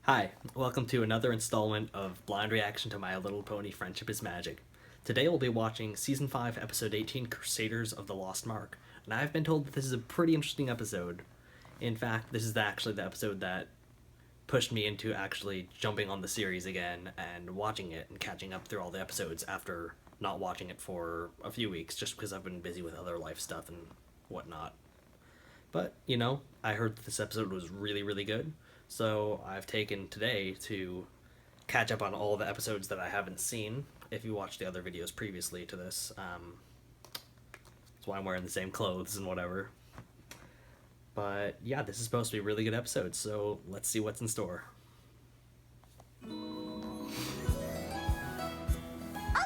Hi, welcome to another installment of Blind Reaction to My Little Pony Friendship is Magic. Today we'll be watching Season 5, Episode 18, Crusaders of the Lost Mark. And I've been told that this is a pretty interesting episode. In fact, this is actually the episode that pushed me into actually jumping on the series again and watching it and catching up through all the episodes after not watching it for a few weeks just because I've been busy with other life stuff and whatnot. But, you know, I heard that this episode was really, really good. So I've taken today to catch up on all the episodes that I haven't seen. If you watched the other videos previously to this, that's why I'm wearing the same clothes and whatever. But yeah, this is supposed to be a really good episode, so let's see what's in store.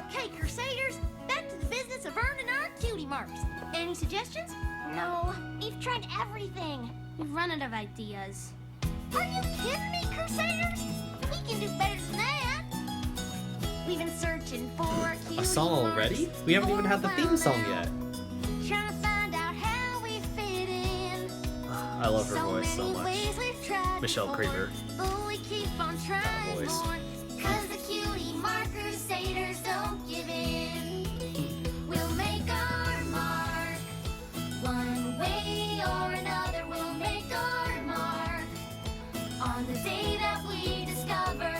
Okay, Crusaders, back to the business of earning our cutie marks. Any suggestions? No, we've tried everything. We've run out of ideas. Are you kidding me, Crusaders? We can do better than that. We've been searching for A song already? We haven't even had the theme song yet. Trying to find out how we fit in. I love her voice so much. Michelle Creeper. But we keep on trying voice. more. 'Cause the cutie mark Crusaders don't give in. We'll make our mark. One way or another, we'll make our mark. On the day that we discover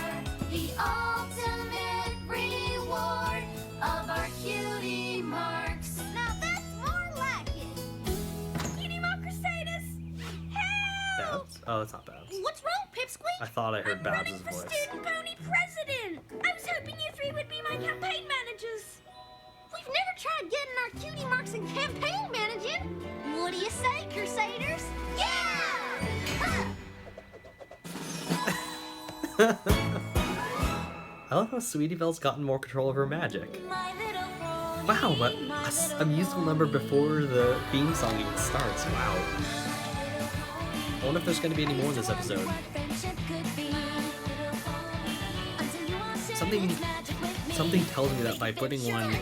the ultimate reward of our cutie marks. Now that's more like it. Cutie mark Crusaders, help! Babs? Oh, that's not Babs. What's wrong, Pipsqueak? I thought I heard I'm running Babs' for voice. student pony president. I was hoping you three would be my campaign managers. We've never tried getting our cutie marks and campaign managing. What do you say, Crusaders? Yeah! Huh. I love how Sweetie Belle's gotten more control of her magic. Wow, but a musical number before the theme song even starts. Wow. I wonder if there's going to be any more in this episode. Something tells me that by putting one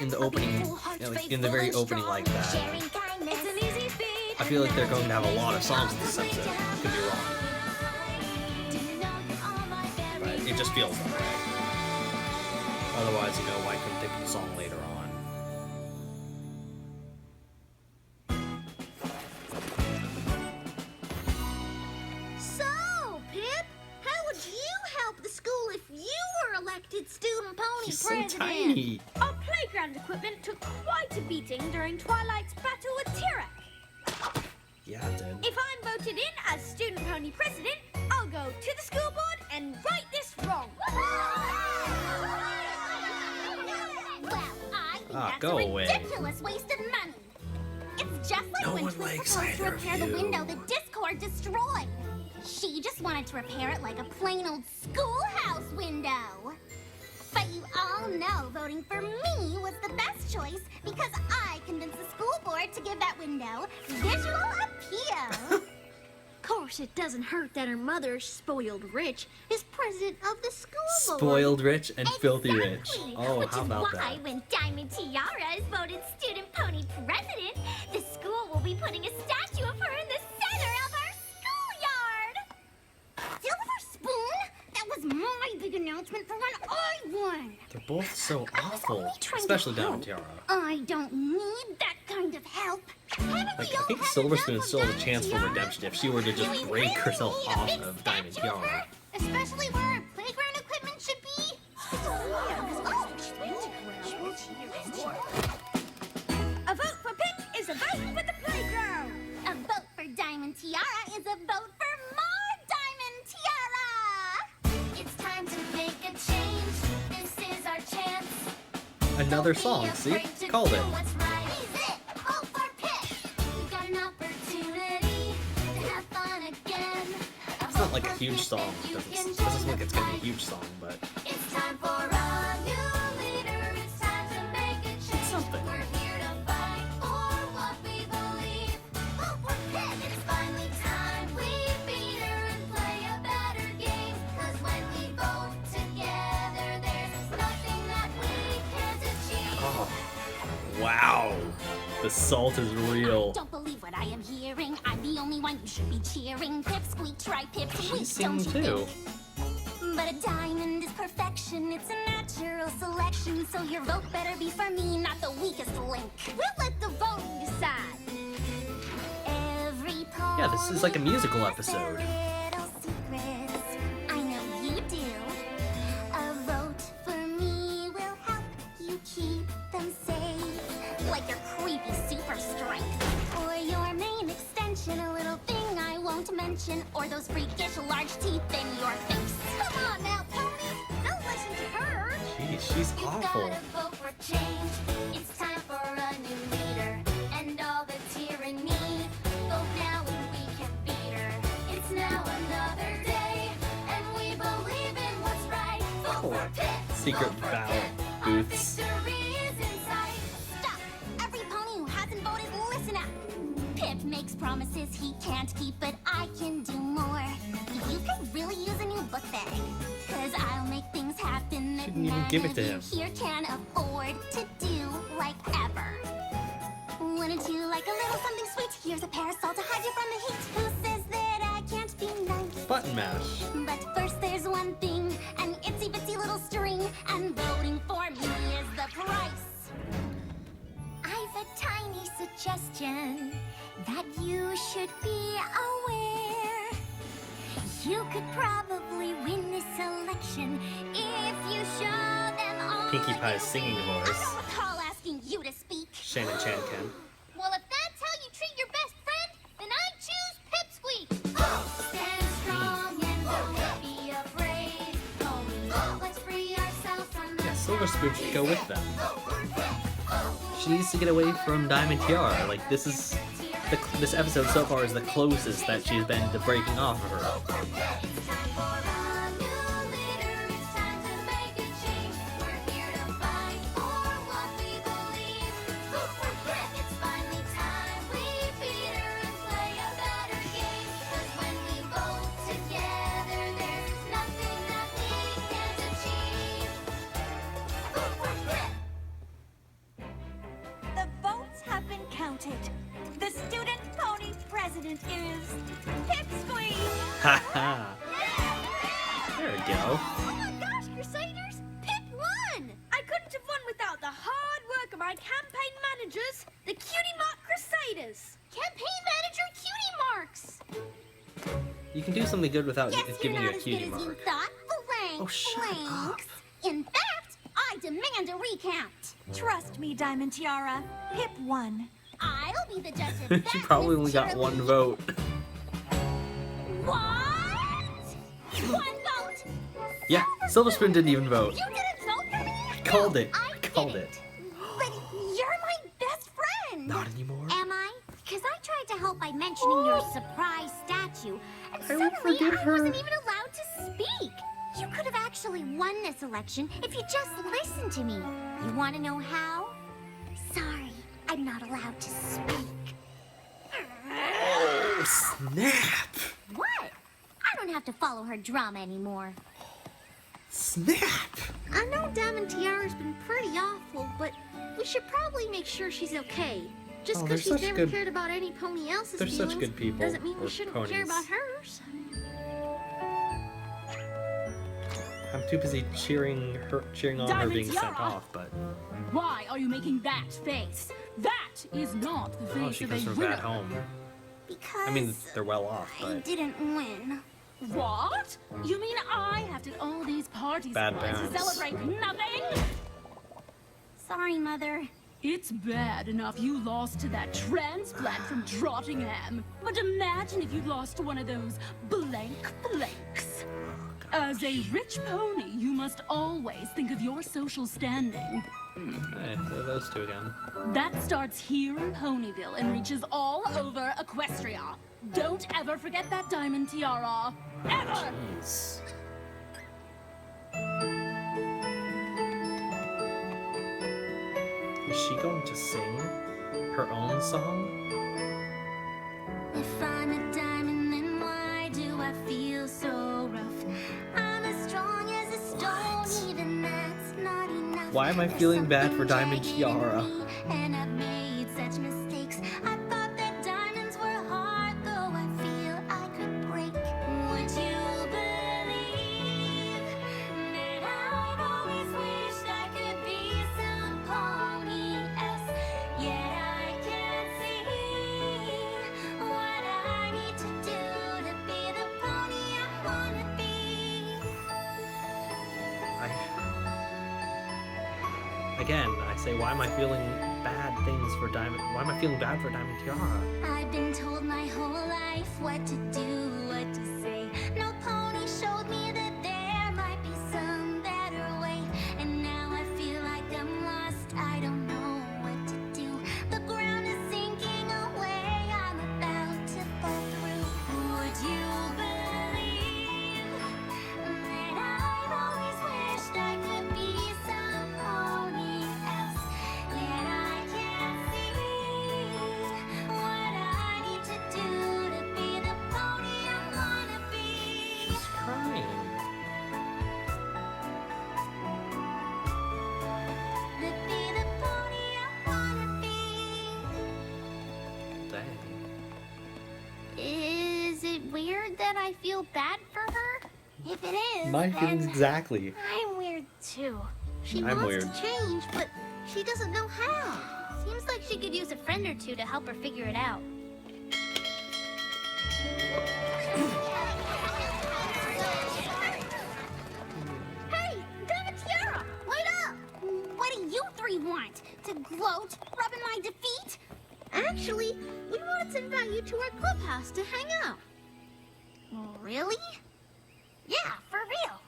in the opening, like in the very opening like that, I feel like they're going to have a lot of songs in this episode. I could be wrong. But it just feels that way. Otherwise, you know, why couldn't they put the song later on? So, Pip, how would you help the school if you were elected student pony He's so president? tiny. Our playground equipment took quite a beating during Twilight's battle with Tyrek. Yeah, it did. If I'm voted in as student pony president, I'll go to the school board and right this wrong. Well, I think that's go a away. ridiculous waste of money. It's just like No when one Twist likes proposed to either of repair the you. window the Discord destroyed. She just wanted to repair it like a plain old schoolhouse window. But you all know voting for me was the best choice because I convinced the school board to give that window visual appeal. Of course, it doesn't hurt that her mother, spoiled rich, is president of the school board. Spoiled rich and filthy rich. Exactly, Oh, which how is about why that? when Diamond Tiara is voted student pony president, the school will be putting a statue of her in the center of our schoolyard. Silver Spoon, that was my big announcement for when I won. They're both so I was awful, only trying to especially Down help. Tiara. I don't need that kind of help. Like, I think Silver Spoon still has a chance for redemption if she were to just break herself off of Diamond Tiara. Especially where our playground equipment should be. A vote for Pip is a vote for the playground. A vote for Diamond Tiara is a vote for more Diamond Tiara. It's time to make a change. This is our chance. Another song, see? Called it. Vote for Pip. We've got an opportunity to have fun again. It's not like a huge song. It doesn't look like it's gonna be a huge song, but It's time for a new leader. It's time to make a change. something. We're here to fight for what we believe. Vote for Pip. It's finally time we beat her and play a better game. 'Cause when we vote together, there's nothing that we can't achieve. oh, wow, the salt is real. Don't believe what I am hearing. I'm the only one you should be cheering. Pipsqueak, try Pip sweet, she's don't singing you too. think? But a diamond is perfection, it's a natural selection. So your vote better be for me, not the weakest link. We'll let the voting decide. Every pony Yeah, this is like a musical has episode. their little secrets. I know you do. A vote for me will help you keep them safe. Like your creepy super strength. Or your main extension, a little thing I won't mention. Or those freakish large teeth in your face. Come on now, ponies. Don't listen to her. Jeez, she's You awful. gotta vote for change. It's time for a new leader. And all that's here in me. Vote now and we can beat her. It's now another day. And we believe in what's right. Vote Cool. for Pip. Secret Vote for ballot Pip. Our booths. victory is in sight. Stop! Every pony who hasn't voted, listen up. Pip makes promises he can't keep, but I can do more. You could really use a new book bag. Cause I'll make things happen that Shouldn't even none give it of to you him. here can afford to do like ever. Wouldn't you like a little something sweet? Here's a parasol to hide you from the heat. Who says that I can't be nice? Button mash. But first there's one thing, an itsy bitsy little string, and voting for me is the price. I've a tiny suggestion that you should be aware. You could probably win this election if you show them all. Pinkie Pie's singing I voice. don't recall asking you to speak. Shannon Chan can. Well, if that's how you treat your best friend, then I choose Pipsqueak. Stand strong and don't be afraid. Let's free ourselves from the Yeah, Silver Spoon should go with them. She needs to get away from Diamond Tiara. Like, this episode so far is the closest that she's been to breaking off of her. It's time for a new leader. It's time to make a change. We're here to fight for what we believe. Vote for Pip. It's finally time we beat her and play a better game. 'Cause when we vote together, there's nothing that we can't achieve. Vote for Pip. The votes have been counted. The student pony president is Pipsqueak. Ha ha! There we go. Oh my gosh, Crusaders! Pip won! I couldn't have won without the hard work of my campaign managers, the Cutie Mark Crusaders. Campaign manager Cutie Marks! You can do something good without Guess giving you're you not a as good cutie as you mark. thought. Blank, Oh, shut blanks. In fact, I demand a recount. Trust me, Diamond Tiara. Pip won. I'll be the judge of that. She probably Miss only got Cheerleader. one vote. What? One vote? Yeah, Silver Spoon didn't even vote. You didn't vote for me? I called it. I I called did it. But you're my best friend. Not anymore. Am I? Because I tried to help by mentioning your surprise statue, and I would suddenly forgive I her. wasn't even allowed to speak. You could have actually won this election if you just listened to me. You want to know how? Sorry, I'm not allowed to speak. Oh, snap! What? I don't have to follow her drama anymore. Snap! I know Diamond Tiara's been pretty awful, but we should probably make sure she's okay. Just Oh, because they're she's such never good- cared about any pony else's they're such feelings good people, doesn't mean or we shouldn't care ponies. about hers. I'm too busy cheering on her Diamond being sent Tiara! off, but Why are you making that face? That is not the oh, face she of comes a from a winner. bad home. Because I mean, they're well off, I but didn't win. What? You mean I have to all these party Bad supplies to parents. celebrate nothing? Sorry, Mother. It's bad enough you lost to that transplant from Trottingham, but imagine if you lost to one of those blank flakes. As a rich pony, you must always think of your social standing. hey, there are those two again. That starts here in Ponyville and reaches all over Equestria. Don't ever forget that, Diamond Tiara. Ever! Jeez. Is she going to sing her own song? If I'm a diamond, then why do I feel so rough? I'm as strong as a stone, even that's not enough. Why am I There's feeling bad for something Diamond jagged in Tiara? me, and I've made such mistakes. I thought that diamonds were hard, though I feel I could break. Would you Again, I say, why am I feeling bad things for Diamond? Why am I feeling bad for Diamond Tiara? I've been told my whole life what to do, what to say. No pony showed me that there might be some better way. And now I feel like I'm lost, I don't know what to do. The ground is sinking away, I'm about to fall through. Would you believe that I've always wished I could be some pony else? Yet I can't see what I need to do to be the pony I wanna be. She's crying. To be the pony I wanna be. Dang. Is it weird that I feel bad for her? If it is, My then feelings exactly. I'm weird too. She I'm wants weird. to change, but she doesn't know how. Seems like she could use a friend or two to help her figure it out. Hey, Diamond Tiara, wait up! What do you three want? To gloat, rub in my defeat? Actually, we wanted to invite you to our clubhouse to hang out. Really? Yeah, for real.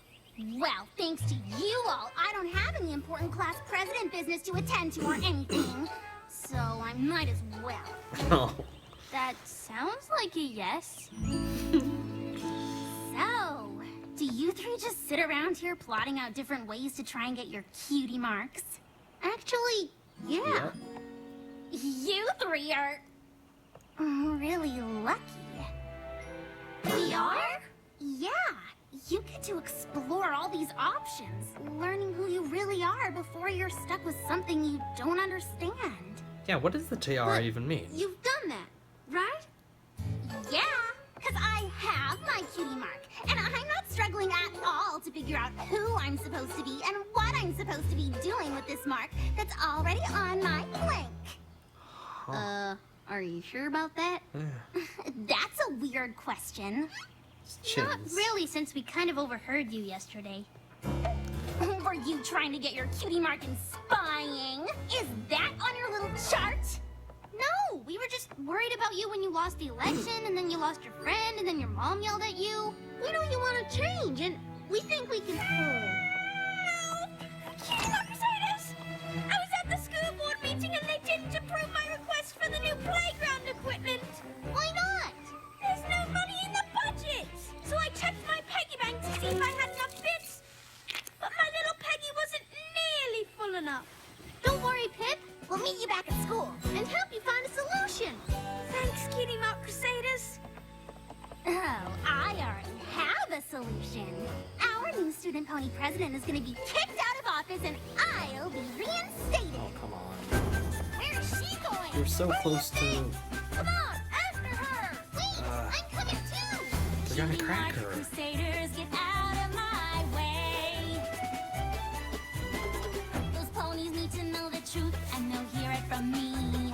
Well, thanks to you all, I don't have any important class president business to attend to or anything. So I might as well. Oh. That sounds like a yes. So, do you three just sit around here plotting out different ways to try and get your cutie marks? Actually, yeah. Yep. You three are really lucky. We are? Yeah. You get to explore all these options, learning who you really are before you're stuck with something you don't understand. Yeah, what does the tiara But even mean? You've done that, right? Yeah, because I have my cutie mark, and I'm not struggling at all to figure out who I'm supposed to be and what I'm supposed to be doing with this mark that's already on my blank. Are you sure about that? That's a weird question. Not Chins. really, since we kind of overheard you yesterday. Were you trying to get your cutie mark in spying? Is that on your little chart? No, we were just worried about you when you lost the election, and then you lost your friend, and then your mom yelled at you. We know you want to change, and we think we can. Cutie Mark Crusaders! I was at the school board meeting and they didn't approve my request for the new playground equipment. Why not? There's no money in the budget. So I checked my piggy bank to see if I had enough bits. But my little Peggy wasn't nearly full enough. Don't worry, Pip. We'll meet you back at school. And help you find a solution. Thanks, Cutie Mark Crusaders. Oh, I already have a solution. Our new student pony president is going to be kicked out of office and I'll be reinstated. Oh, come on. Where's she going? You're so close to... Come on, after her. Wait, I'm coming too. They're gonna crack her. Crusaders, get out of my way. Those ponies need to know the truth and they'll hear it from me.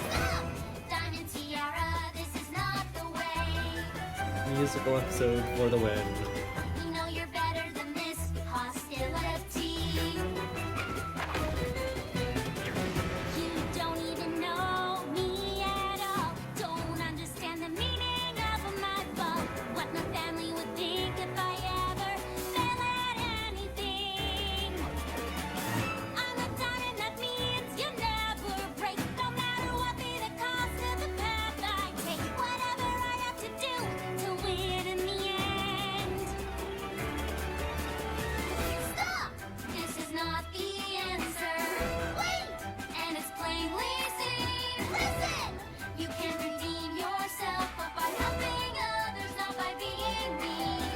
Stop! Diamond Tiara, this is not the way. Musical episode for the win. We know you're better than this hostility. You don't even know me at all. Don't understand the meaning of my fault. What my family would think if I ever fell at anything. I'm a diamond, that means you never break. No matter what be the cost of the path I take. Whatever I have to do to win in the end. Stop! This is not the answer. Wait! And it's plainly seen. Listen! You can redeem yourself, but by helping others, not by being mean.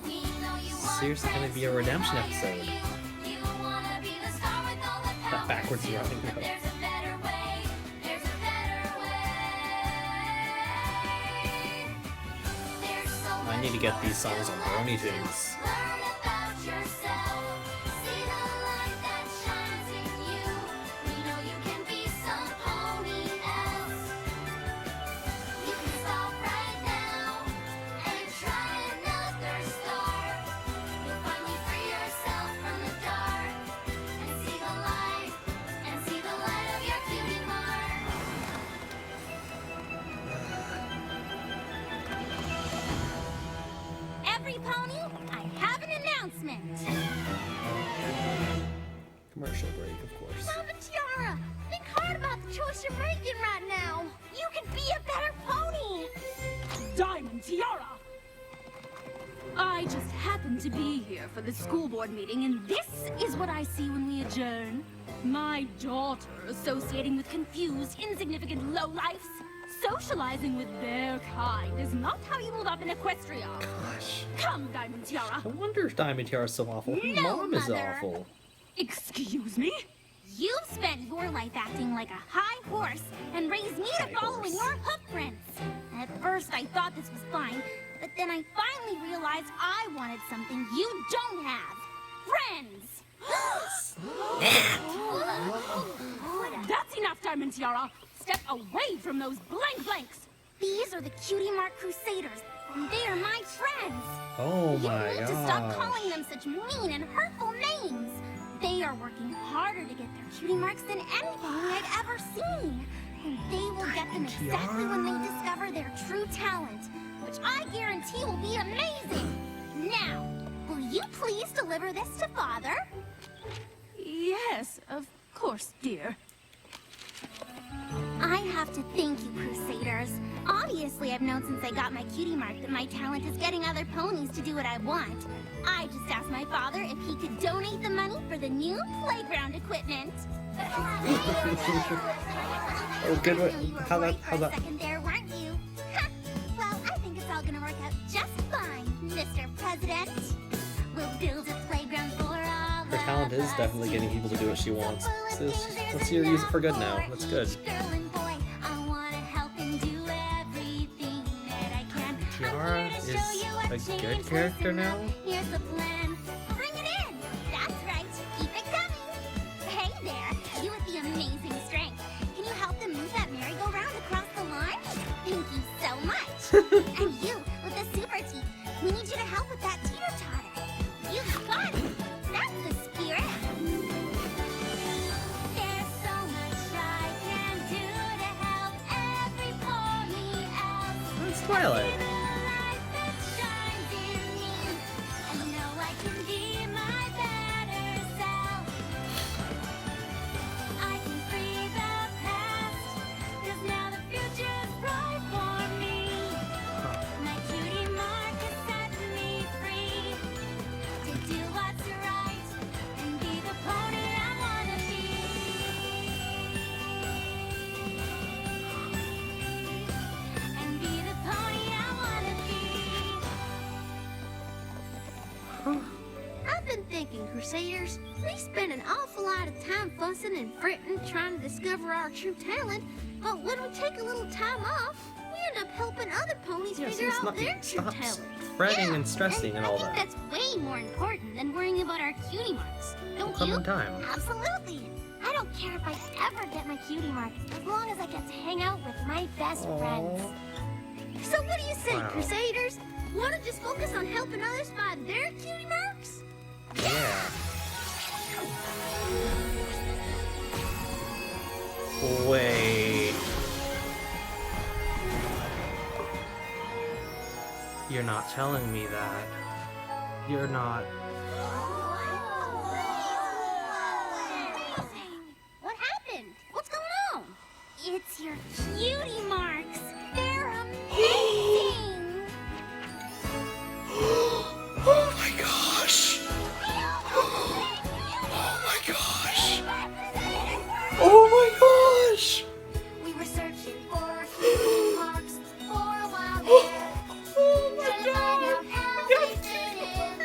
We know you want Seriously gonna be a redemption episode. You wanna be the star with all the power. That backwards running But note. there's a better way. There's a better way. There's so I need to get these songs on Brony Tunes. Learn about yourself. See the light that shines in you. We know you can be some pony else. You can stop right now and try another start. You'll finally free yourself from the Pony, I have an announcement. Commercial break, of course. Mom and Tiara, think hard about the choice you're making right now. You can be a better pony. Diamond Tiara! I just happened to be here for the school board meeting, and this is what I see when we adjourn. My daughter associating with confused, insignificant lowlifes. Socializing with their kind is not how you move up in Equestria. Gosh. Come, Diamond Tiara. No wonder Diamond Tiara's so awful. Her No, mom is Mother. awful. Excuse me? You've spent your life acting like a high horse and raised me to High following horse. your hoof prints. At first, I thought this was fine, but then I finally realized I wanted something you don't have. Friends! That's enough, Diamond Tiara. Step away from those blanks. These are the Cutie Mark Crusaders, and they are my friends. Oh my You need god. to stop calling them such mean and hurtful names. They are working harder to get their cutie marks than any pony I'd ever seen. And they will get them exactly when they discover their true talent, which I guarantee will be amazing. Now, will you please deliver this to Father? Yes, of course, dear. I have to thank you, Crusaders. Obviously, I've known since I got my cutie mark that my talent is getting other ponies to do what I want. I just asked my father if he could donate the money for the new playground equipment. Oh, good. I knew you were How worried that? for a second there, weren't you? Well, I think it's all gonna work out just fine, Mr. President. We'll build a playground for all Her talent is definitely getting people to do what she wants. So let's see her use it for good now. That's good. Tiara is a good character now? Here's the plan. Bring it in. That's right. Keep it coming. Hey there, you with the amazing strength. Can you help them move that merry-go-round across the line? Thank you so much. And you with the super teeth. We need you to help with that teeter-totter. You've got it. That's the spirit. There's so much I can do to help every pony else. It's Twilight. I've been thinking, Crusaders, we spend an awful lot of time fussing and fretting trying to discover our true talent, but when we take a little time off, we end up helping other ponies Yeah, figure see, out their true stop talent. fretting and stressing and all I that. think that's way more important than worrying about our cutie marks. Don't Come you? in time. Absolutely. I don't care if I ever get my cutie mark, as long as I get to hang out with my best friends. So what do you say, Wow. Crusaders? Want to just focus on helping others find their cutie marks? Yeah. Wait. You're not telling me that. You're not. What happened? What's going on? It's your cutie marks. They're amazing. Oh my gosh! Oh my gosh! Oh my gosh! We were searching for cutie marks for a while there. Oh my Trying to find god! out how they fit in.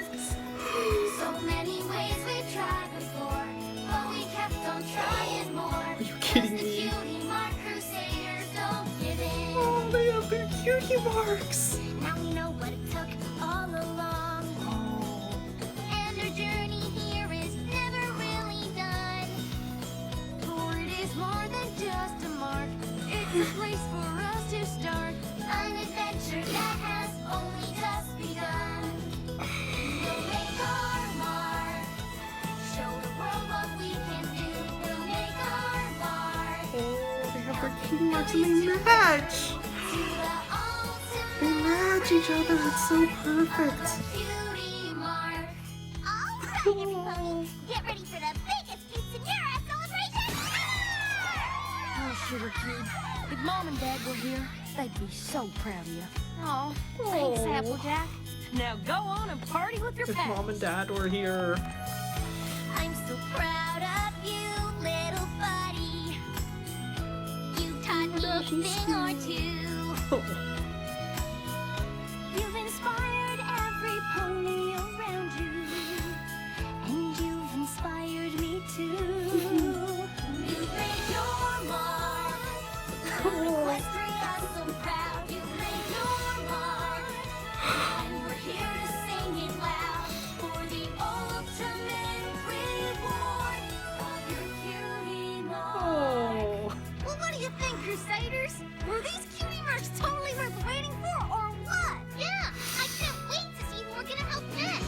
So many ways we tried before, but we kept on trying more. Are you kidding The me? cutie mark Crusaders don't give in. Oh, they have their cutie marks! Now we know what it took all along. And our journey here is never really done. For it is more than just a mark. It's a place for us to start. An adventure that has only just begun. We'll make our mark. Show the world what we can do. We'll make our mark. Oh, they have their cutie marks and they match! To the ultimate. They match match each other. It's so perfect. Cutie mark. All right, everybody, get ready for the biggest quinceanera celebration ever! Oh, Sugar Cube, if Mom and Dad were here, they'd be so proud of you. Oh, thanks, Applejack. Now go on and party with your If pets. Mom and Dad were here. I'm so proud of you, little buddy. You taught me a thing or two. You've inspired every pony around you, and you've inspired me too. You've made your mark. Equestria so proud. You've made your mark. And we're here to sing it loud for the ultimate reward of your cutie mark. Oh. Well, what do you think, Crusaders? Were these cutie marks totally worth waiting for, or what? Yeah, I can't wait to see who we're gonna help next.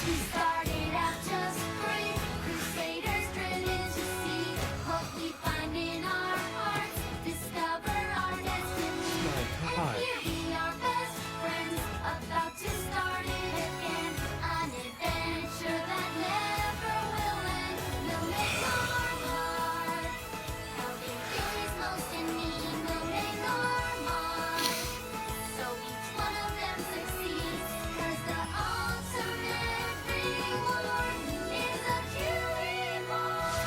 We started out just great, Crusaders driven to see what we find in our hearts, discover our destiny. God. And here we are, best friends, about to start it again. An adventure that never will end. We'll make our mark. Helping curious most in need, we'll make our mark. So each one of them succeeds, 'cause the ultimate reward is a cutie mark.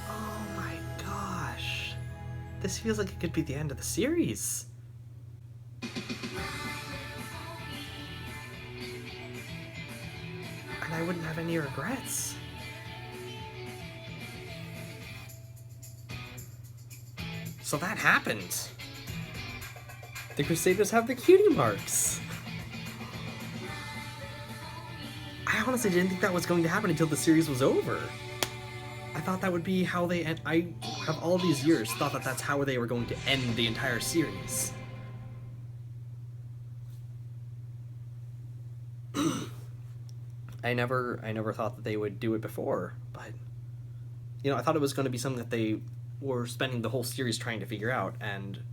Oh my gosh. This feels like it could be the end of the series. And I wouldn't have any regrets. So that happened. The Crusaders have the cutie marks. I honestly didn't think that was going to happen until the series was over. I thought that would be how they end. I have all these years thought that that's how they were going to end the entire series. I never thought that they would do it before, but you know, I thought it was going to be something that they were spending the whole series trying to figure out, and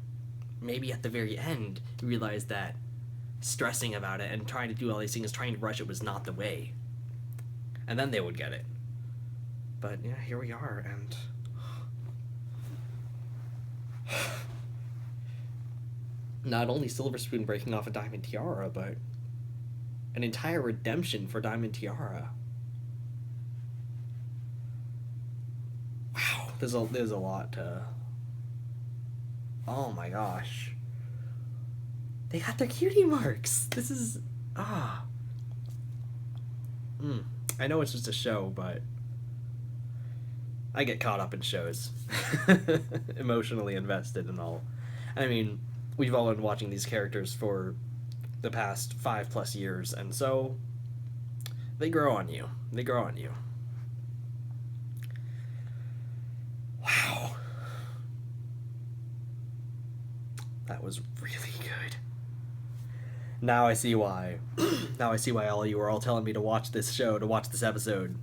maybe at the very end you realize that stressing about it and trying to do all these things, trying to rush it, was not the way. And then they would get it. But yeah, here we are, and not only Silver Spoon breaking off a Diamond Tiara, but an entire redemption for Diamond Tiara. Wow, there's a lot to. Oh my gosh. They got their cutie marks. This is I know it's just a show, but I get caught up in shows. Emotionally invested and all. I mean, we've all been watching these characters for the past 5+ years, and so they grow on you. They grow on you. Wow. That was really good. Now I see why. Now I see why all you were all telling me to watch this show, to watch this episode.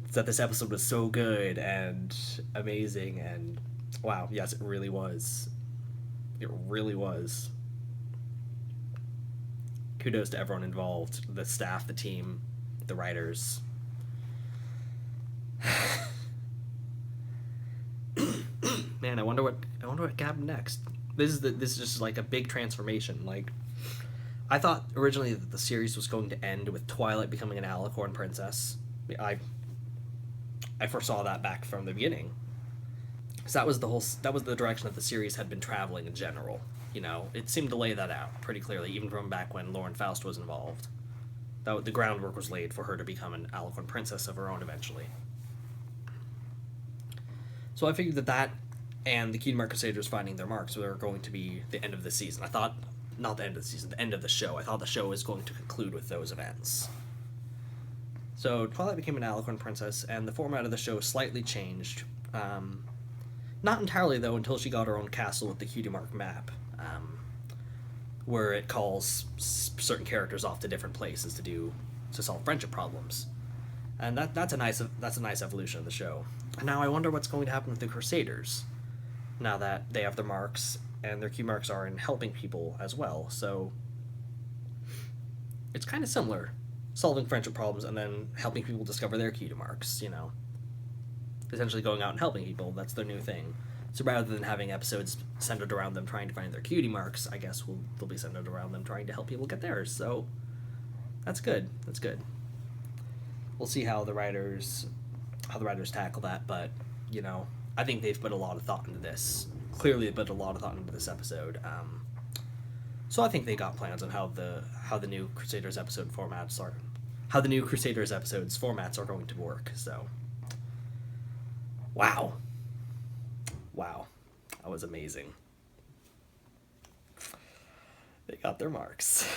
It's that this episode was so good and amazing, and wow, yes, it really was. It really was. Kudos to everyone involved, the staff, the team, the writers. Man, I wonder what happened next. This is just like a big transformation. Like, I thought originally that the series was going to end with Twilight becoming an Alicorn princess. I foresaw that back from the beginning. So that was the direction that the series had been traveling in general. You know, it seemed to lay that out pretty clearly, even from back when Lauren Faust was involved. That the groundwork was laid for her to become an Alicorn princess of her own eventually. So I figured that and the Cutie Mark Crusaders finding their marks were going to be the end of the season. I thought, not the end of the season, the end of the show. I thought the show was going to conclude with those events. So Twilight became an Alicorn princess, and the format of the show slightly changed. Not entirely, though, until she got her own castle with the Cutie Mark map, where it calls certain characters off to different places to solve friendship problems. And that's a nice evolution of the show. And now I wonder what's going to happen with the Crusaders. now that they have their marks, and their key marks are in helping people as well. So it's kind of similar, solving friendship problems and then helping people discover their key to marks, you know. Essentially going out and helping people, that's their new thing. So rather than having episodes centered around them trying to find their cutie marks, I guess they'll be centered around them trying to help people get theirs. So that's good. That's good. We'll see how the writers tackle that, but you know, I think they've put a lot of thought into this. Clearly, they put a lot of thought into this episode. So I think they got plans on how the new Crusaders episodes formats are going to work. So, wow, that was amazing. They got their marks,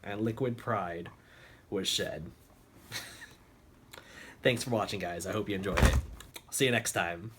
and liquid pride was shed. Thanks for watching, guys. I hope you enjoyed it. See you next time.